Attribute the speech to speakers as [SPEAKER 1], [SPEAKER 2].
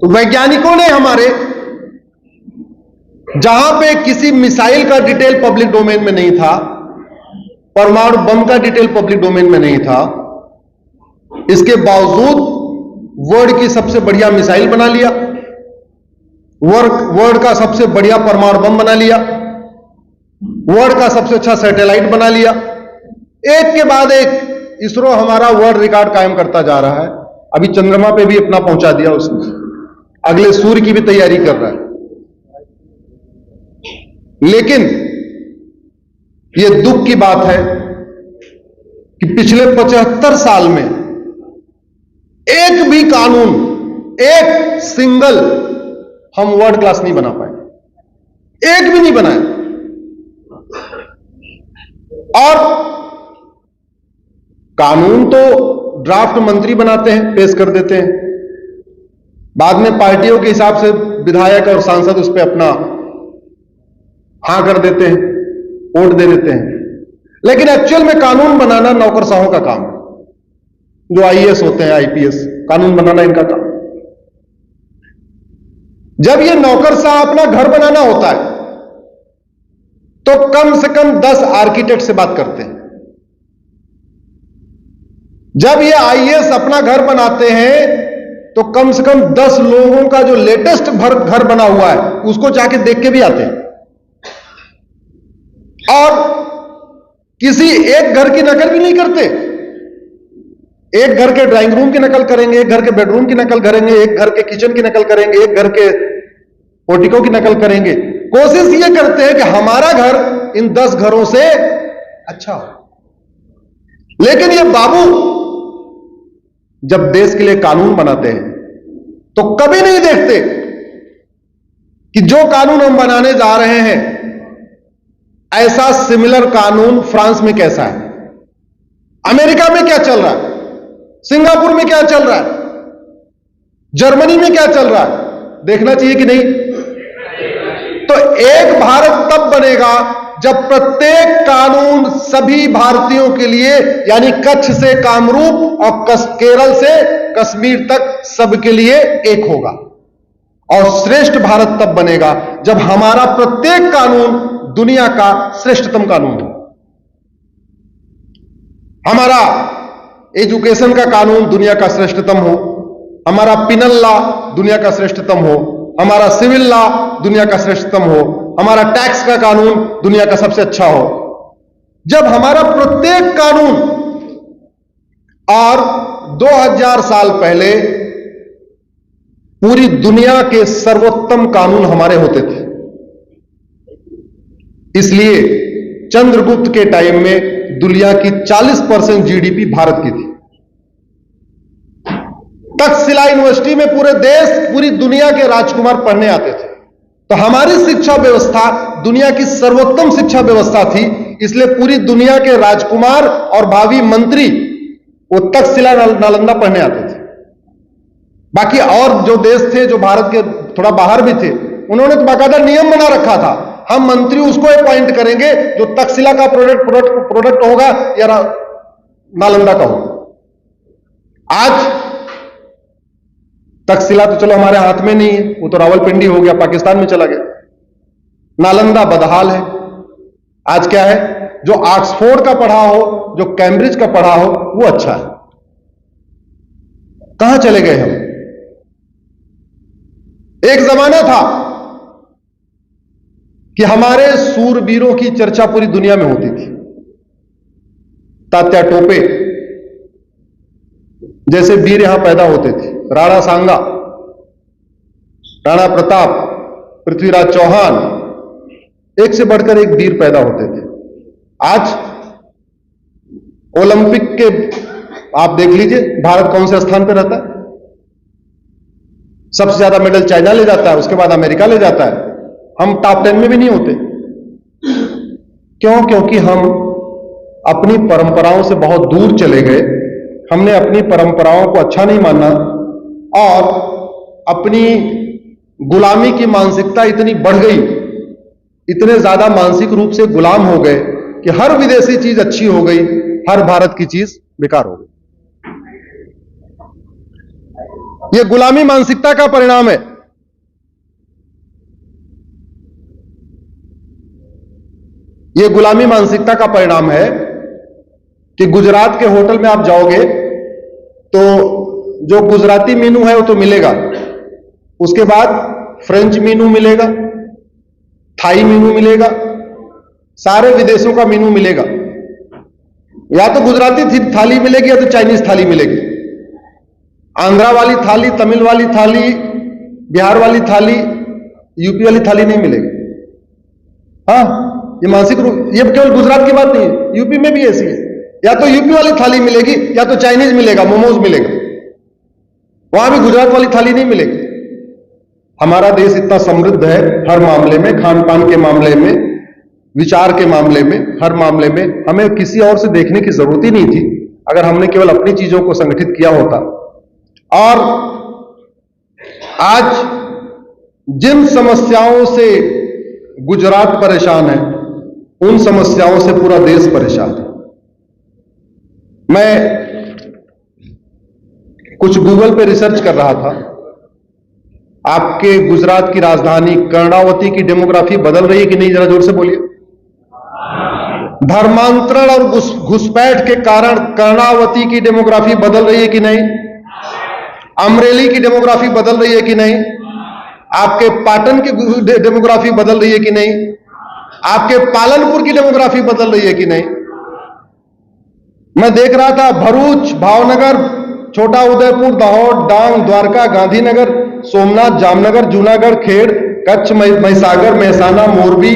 [SPEAKER 1] तो वैज्ञानिकों ने हमारे, जहां पे किसी मिसाइल का डिटेल पब्लिक डोमेन में नहीं था, परमाणु बम का डिटेल पब्लिक डोमेन में नहीं था, इसके बावजूद वर्ल्ड की सबसे बढ़िया मिसाइल बना लिया, वर्ल्ड का सबसे बढ़िया परमाणु बम बना लिया, वर्ल्ड का सबसे अच्छा सैटेलाइट बना लिया। एक के बाद एक इसरो हमारा वर्ल्ड रिकॉर्ड कायम करता जा रहा है। अभी चंद्रमा पे भी अपना पहुंचा दिया उसने, अगले सूर्य की भी तैयारी कर रहा है। लेकिन यह दुख की बात है कि पिछले 75 साल में एक भी कानून, एक सिंगल हम वर्ल्ड क्लास नहीं बना पाए, एक भी नहीं बनाया। और कानून तो ड्राफ्ट मंत्री बनाते हैं, पेश कर देते हैं, बाद में पार्टियों के हिसाब से विधायक और सांसद उस पर अपना हां कर देते हैं, वोट दे देते हैं। लेकिन एक्चुअल में कानून बनाना नौकरशाहों का काम है, जो आईएएस होते हैं, आईपीएस, कानून बनाना इनका काम। जब ये नौकरशाह अपना घर बनाना होता है तो कम से कम 10 आर्किटेक्ट से बात करते हैं। जब ये आईएएस अपना घर बनाते हैं तो कम से कम 10 लोगों का जो लेटेस्ट घर बना हुआ है उसको जाके देख के भी आते हैं। और किसी एक घर की नकल भी नहीं करते। एक घर के ड्राइंग रूम की नकल करेंगे, एक घर के बेडरूम की नकल करेंगे, एक घर के किचन की नकल करेंगे, एक घर के पोर्टिको की नकल करेंगे। कोशिश ये करते हैं कि हमारा घर इन 10 घरों से अच्छा हो। लेकिन ये बाबू जब देश के लिए कानून बनाते हैं तो कभी नहीं देखते कि जो कानून हम बनाने जा रहे हैं ऐसा सिमिलर कानून फ्रांस में कैसा है, अमेरिका में क्या चल रहा है, सिंगापुर में क्या चल रहा है, जर्मनी में क्या चल रहा है, देखना चाहिए कि नहीं। तो एक भारत तब बनेगा जब प्रत्येक कानून सभी भारतीयों के लिए, यानी कच्छ से कामरूप और केरल से कश्मीर तक सबके लिए एक होगा। और श्रेष्ठ भारत तब बनेगा जब हमारा प्रत्येक कानून दुनिया का श्रेष्ठतम कानून हो। हमारा एजुकेशन का कानून दुनिया का श्रेष्ठतम हो, हमारा पिनल लॉ दुनिया का श्रेष्ठतम हो, हमारा सिविल लॉ दुनिया का श्रेष्ठतम हो, हमारा टैक्स का कानून दुनिया का सबसे अच्छा हो। जब हमारा प्रत्येक कानून, और 2000 साल पहले पूरी दुनिया के सर्वोत्तम कानून हमारे होते थे। इसलिए चंद्रगुप्त के टाइम में दुनिया की 40% जीडीपी भारत की थी। तक्षशिला यूनिवर्सिटी में पूरे देश, पूरी दुनिया के राजकुमार पढ़ने आते थे। तो हमारी शिक्षा व्यवस्था दुनिया की सर्वोत्तम शिक्षा व्यवस्था थी, इसलिए पूरी दुनिया के राजकुमार और भावी मंत्री वो तक्षशिला नालंदा पढ़ने आते थे। बाकी और जो देश थे जो भारत के थोड़ा बाहर भी थे, उन्होंने तो बाकायदा नियम बना रखा था, हम मंत्री उसको अपॉइंट करेंगे जो तक्षशिला का प्रोडक्ट होगा या नालंदा का होगा। आज तक्षशिला तो चलो हमारे हाथ में नहीं है, वो तो रावलपिंडी हो गया, पाकिस्तान में चला गया। नालंदा बदहाल है। आज क्या है, जो ऑक्सफोर्ड का पढ़ा हो, जो कैम्ब्रिज का पढ़ा हो, वो अच्छा है। कहां चले गए हम? एक जमाना था कि हमारे सूरवीरों की चर्चा पूरी दुनिया में होती थी। तात्या टोपे जैसे वीर यहां पैदा होते थे, राणा सांगा, राणा प्रताप, पृथ्वीराज चौहान, एक से बढ़कर एक वीर पैदा होते थे। आज ओलंपिक के आप देख लीजिए, भारत कौन से स्थान पर रहता है? सबसे ज्यादा मेडल चाइना ले जाता है, उसके बाद अमेरिका ले जाता है। हम टॉप 10 में भी नहीं होते। क्यों? क्योंकि हम अपनी परंपराओं से बहुत दूर चले गए। हमने अपनी परंपराओं को अच्छा नहीं माना और अपनी गुलामी की मानसिकता इतनी बढ़ गई, इतने ज्यादा मानसिक रूप से गुलाम हो गए कि हर विदेशी चीज अच्छी हो गई, हर भारत की चीज बेकार हो गई। यह गुलामी मानसिकता का परिणाम है। यह गुलामी मानसिकता का परिणाम है कि गुजरात के होटल में आप जाओगे तो जो गुजराती मेनू है वो तो मिलेगा, उसके बाद फ्रेंच मेनू मिलेगा, थाई मेनू मिलेगा, सारे विदेशों का मेनू मिलेगा। या तो गुजराती थाली मिलेगी या तो चाइनीज थाली मिलेगी। आंध्रा वाली थाली, तमिल वाली थाली, बिहार वाली थाली, यूपी वाली थाली नहीं मिलेगी। हाँ, ये मानसिक रूप, ये केवल गुजरात की बात नहीं है, यूपी में भी ऐसी है। या तो यूपी वाली थाली मिलेगी या तो चाइनीज मिलेगा, मोमोज मिलेगा, वहां भी गुजरात वाली थाली नहीं मिलेगी। हमारा देश इतना समृद्ध है हर मामले में, खान पान के मामले में, विचार के मामले में, हर मामले में हमें किसी और से देखने की जरूरत ही नहीं थी अगर हमने केवल अपनी चीजों को संगठित किया होता। और आज जिन समस्याओं से गुजरात परेशान है उन समस्याओं से पूरा देश परेशान है। मैं कुछ गूगल पे रिसर्च कर रहा था, आपके गुजरात की राजधानी कर्णावती की डेमोग्राफी बदल रही है कि नहीं, जरा जोर से बोलिए। धर्मांतरण और घुसपैठ के कारण कर्णावती की डेमोग्राफी बदल रही है कि नहीं? अमरेली की डेमोग्राफी बदल रही है कि नहीं? आपके पाटन की डेमोग्राफी बदल रही है कि नहीं? आपके पालनपुर की डेमोग्राफी बदल रही है कि नहीं? मैं देख रहा था भरूच, भावनगर, छोटा उदयपुर, दाहोद, डांग, द्वारका, गांधीनगर, सोमनाथ, जामनगर, जूनागढ़, खेड़, कच्छ, महिसागर, मेहसाना, मोरबी,